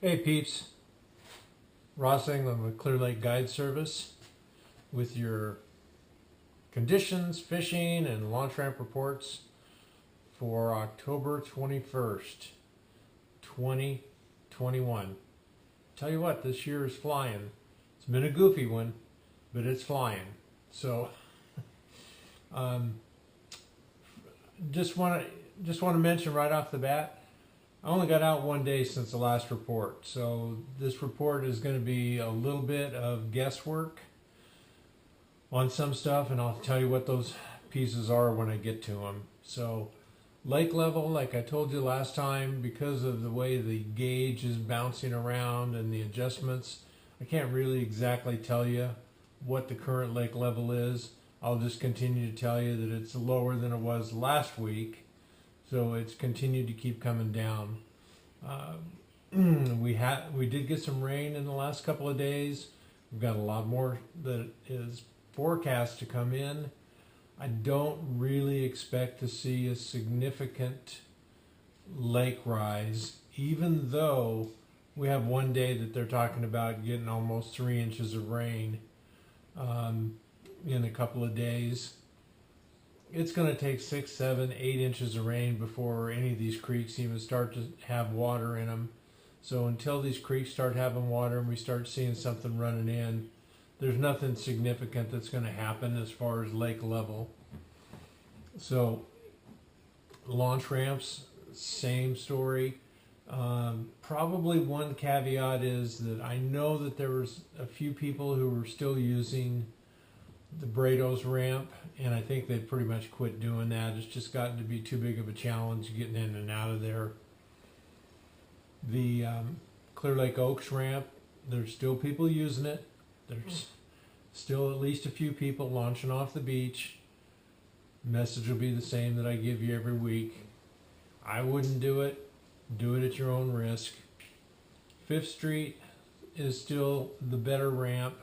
Hey peeps, Ross England with Clear Lake Guide Service with your conditions, fishing, and launch ramp reports for October 21st, 2021. Tell you what, this year is flying. It's been a goofy one, but it's flying. So, just want to mention right off the bat, I only got out one day since the last report, so this report is going to be a little bit of guesswork on some stuff, and I'll tell you what those pieces are when I get to them. So, lake level, like I told you last time, because of the way the gauge is bouncing around and the adjustments, I can't really exactly tell you what the current lake level is. I'll just continue to tell you that it's lower than it was last week. So it's continued to keep coming down. We did get some rain in the last couple of days. We've got a lot more that is forecast to come in. I don't really expect to see a significant lake rise, even though we have one day that they're talking about getting almost 3 inches of rain in a couple of days. It's going to take 6, 7, 8 inches of rain before any of these creeks even start to have water in them. So until these creeks start having water and we start seeing something running in, there's nothing significant that's going to happen as far as lake level. So launch ramps, same story. Probably one caveat is that I know that there was a few people who were still using the Brados ramp, and I think they've pretty much quit doing that. It's just gotten to be too big of a challenge getting in and out of there. The Clear Lake Oaks ramp, there's still people using it. There's still at least a few people launching off the beach. Message will be the same that I give you every week. I wouldn't do it. Do it at your own risk. 5th Street is still the better ramp.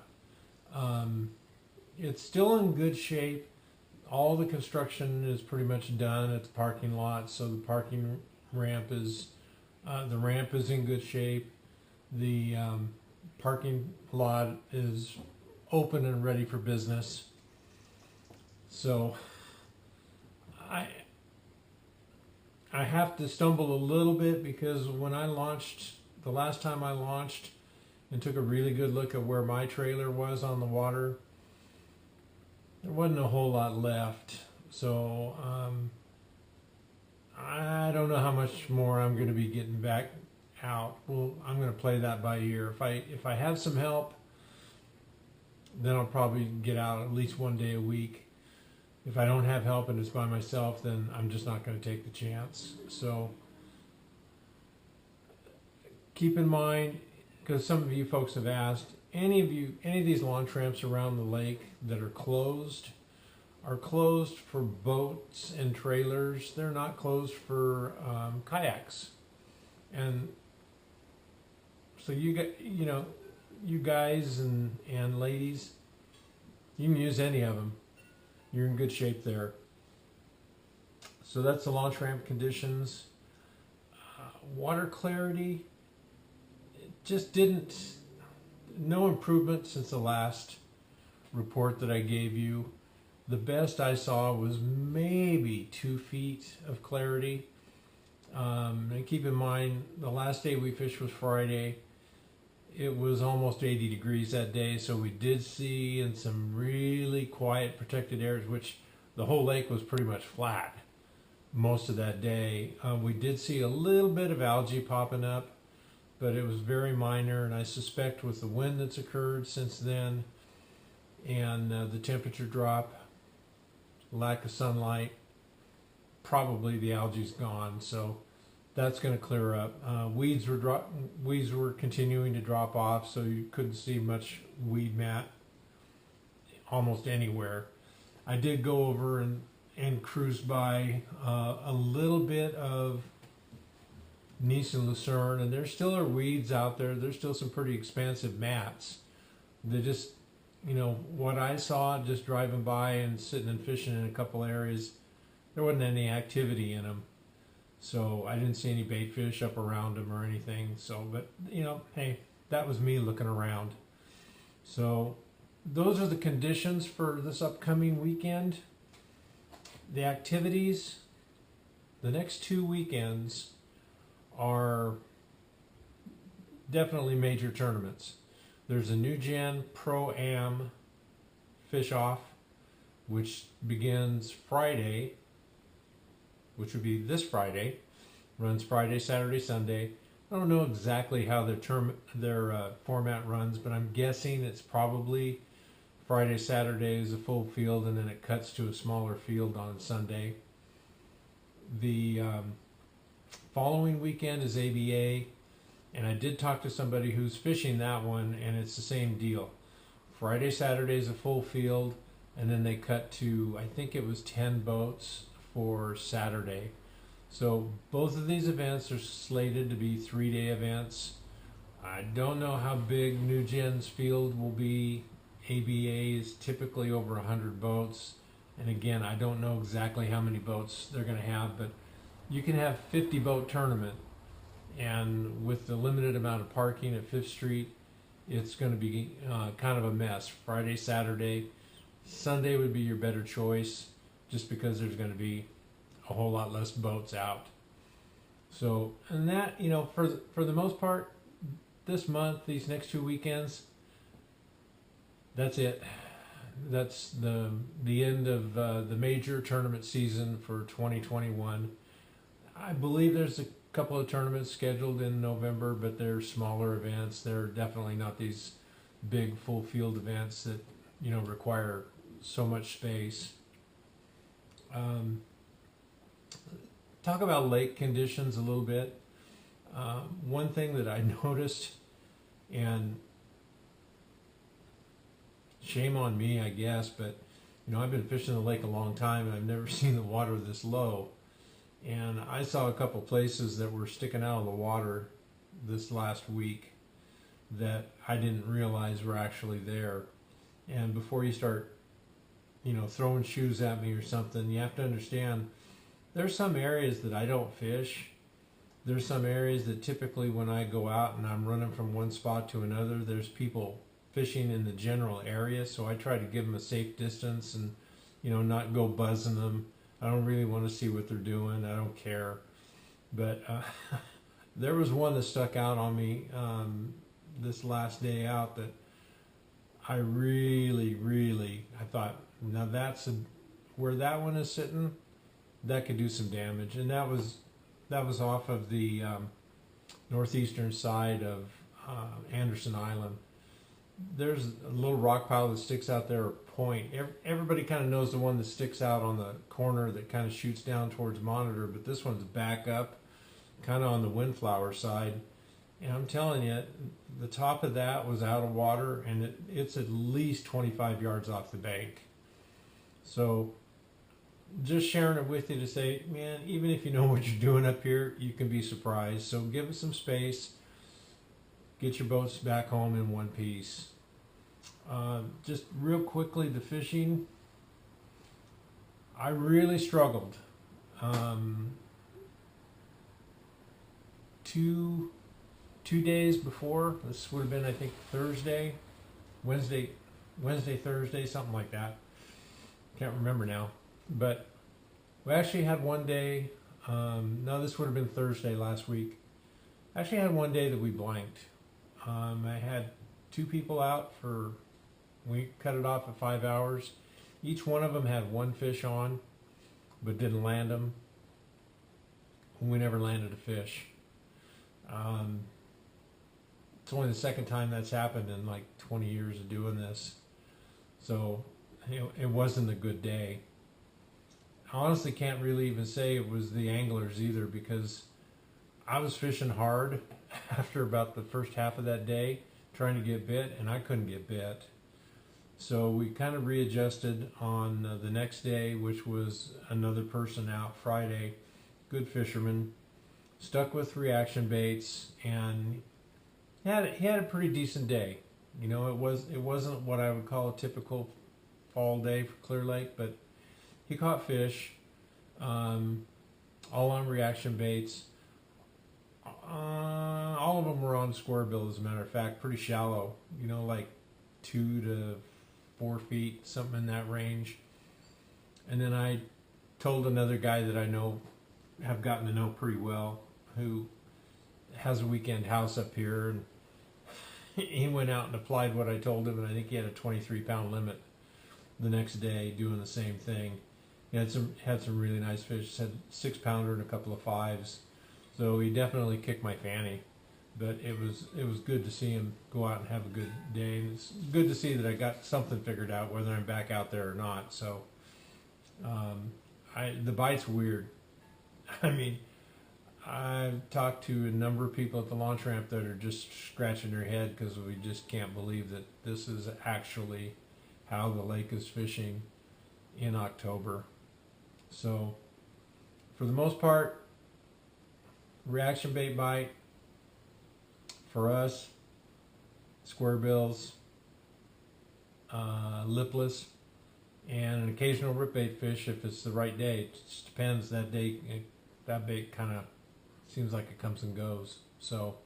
It's still in good shape. All the construction is pretty much done at the parking lot, so the parking ramp is in good shape. The parking lot is open and ready for business. So I have to stumble a little bit because when I launched, the last time I launched and took a really good look at where my trailer was on the water, there wasn't a whole lot left. So I don't know how much more I'm going to be getting back out. Well, I'm going to play that by ear. If I have some help, then I'll probably get out at least one day a week. If I don't have help and it's by myself, then I'm just not going to take the chance. So keep in mind, because some of you folks have asked, any of these launch ramps around the lake that are closed for boats and trailers. They're not closed for kayaks. And so you guys and ladies, you can use any of them. You're in good shape there. So that's the launch ramp conditions. Water clarity, it just no improvement since the last report that I gave you. The best I saw was maybe 2 feet of clarity. And keep in mind, the last day we fished was Friday. It was almost 80 degrees that day, so we did see in some really quiet protected areas, which the whole lake was pretty much flat most of that day. We did see a little bit of algae popping up, but it was very minor, and I suspect with the wind that's occurred since then and the temperature drop, lack of sunlight, probably the algae's gone. So that's going to clear up. Weeds were continuing to drop off, so you couldn't see much weed mat almost anywhere. I did go over and cruise by a little bit of Nice and Lucerne, and there still are weeds out there. There's still some pretty expansive mats. They just, what I saw just driving by and sitting and fishing in a couple areas, there wasn't any activity in them. So I didn't see any bait fish up around them or anything. So, but you know, hey, that was me looking around. So those are the conditions for this upcoming weekend. The activities, the next 2 weekends are definitely major tournaments. There's a New Gen Pro-Am Fish Off, which begins Friday, which would be this Friday, runs Friday, Saturday, Sunday. I don't know exactly how their format runs, but I'm guessing it's probably Friday, Saturday is a full field, and then it cuts to a smaller field on Sunday. The following weekend is ABA, and I did talk to somebody who's fishing that one, and it's the same deal. Friday, Saturday is a full field, and then they cut to, I think it was 10 boats for Saturday. So both of these events are slated to be 3-day events. I don't know how big New Gen's field will be. ABA is typically over 100 boats. And again, I don't know exactly how many boats they're going to have, but you can have 50 boat tournament. And with the limited amount of parking at 5th Street, it's going to be kind of a mess. Friday, Saturday, Sunday would be your better choice, just because there's going to be a whole lot less boats out. So, and that, you know, for the most part, this month, these next 2 weekends, that's it. That's the end of the major tournament season for 2021. I believe there's a couple of tournaments scheduled in November, but they're smaller events. They're definitely not these big full field events that, you know, require so much space. Talk about lake conditions a little bit. One thing that I noticed, and shame on me, I guess, but you know, I've been fishing the lake a long time, and I've never seen the water this low. And I saw a couple places that were sticking out of the water this last week that I didn't realize were actually there. And before you start, you know, throwing shoes at me or something, you have to understand there's some areas that I don't fish. There's some areas that typically when I go out and I'm running from one spot to another, there's people fishing in the general area, so I try to give them a safe distance and, you know, not go buzzing them. I don't really want to see what they're doing. I don't care. But there was one that stuck out on me this last day out that I really, I thought, now that's where that one is sitting, that could do some damage. And that was off of the northeastern side of Anderson Island. There's a little rock pile that sticks out there, a point. Everybody kind of knows the one that sticks out on the corner that kind of shoots down towards Monitor, but this one's back up, kind of on the Windflower side. And I'm telling you, the top of that was out of water, and it's at least 25 yards off the bank. So just sharing it with you to say, man, even if you know what you're doing up here, you can be surprised. So give it some space. Get your boats back home in one piece. Just real quickly, the fishing. I really struggled. Two days before, this would have been, I think, Wednesday, Thursday, something like that. Can't remember now. But we actually had one day, no, this would have been Thursday last week. I actually had one day that we blanked. I had 2 people out we cut it off at 5 hours. Each one of them had 1 fish on, but didn't land them. We never landed a fish. It's only the second time that's happened in like 20 years of doing this. So it wasn't a good day. I honestly can't really even say it was the anglers either, because I was fishing hard after about the first half of that day trying to get bit, and I couldn't get bit. So we kind of readjusted on the next day, which was another person out Friday, good fisherman, stuck with reaction baits, and he had a pretty decent day. You know, it wasn't what I would call a typical fall day for Clear Lake, but he caught fish. all on reaction baits. All of them were on square bill, as a matter of fact, pretty shallow, like 2 to 4 feet, something in that range. And then I told another guy that I know, have gotten to know pretty well, who has a weekend house up here, and he went out and applied what I told him, and I think he had a 23-pound limit the next day doing the same thing. He had some really nice fish. Had 6-pounder and a couple of 5s. So he definitely kicked my fanny, but it was good to see him go out and have a good day. And it's good to see that I got something figured out, whether I'm back out there or not. So the bite's weird. I mean, I've talked to a number of people at the launch ramp that are just scratching their head because we just can't believe that this is actually how the lake is fishing in October. So for the most part, reaction bait bite for us, square bills, lipless, and an occasional rip bait fish if it's the right day. It just depends. That day, that bait kind of seems like it comes and goes. So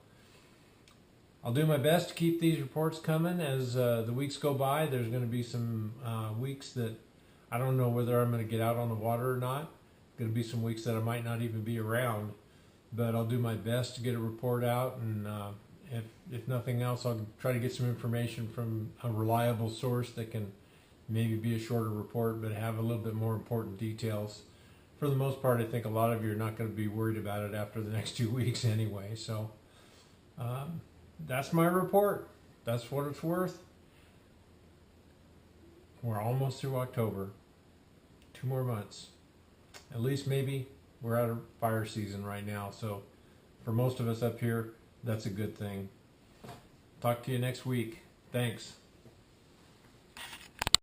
I'll do my best to keep these reports coming as the weeks go by. There's going to be some weeks that I don't know whether I'm going to get out on the water or not. Going to be some weeks that I might not even be around, but I'll do my best to get a report out, and if nothing else, I'll try to get some information from a reliable source that can maybe be a shorter report but have a little bit more important details. For the most part, I think a lot of you are not going to be worried about it after the next 2 weeks anyway. So that's my report. That's what it's worth. We're almost through October. 2 more months. At least maybe we're out of fire season right now. So for most of us up here, that's a good thing. Talk to you next week. Thanks.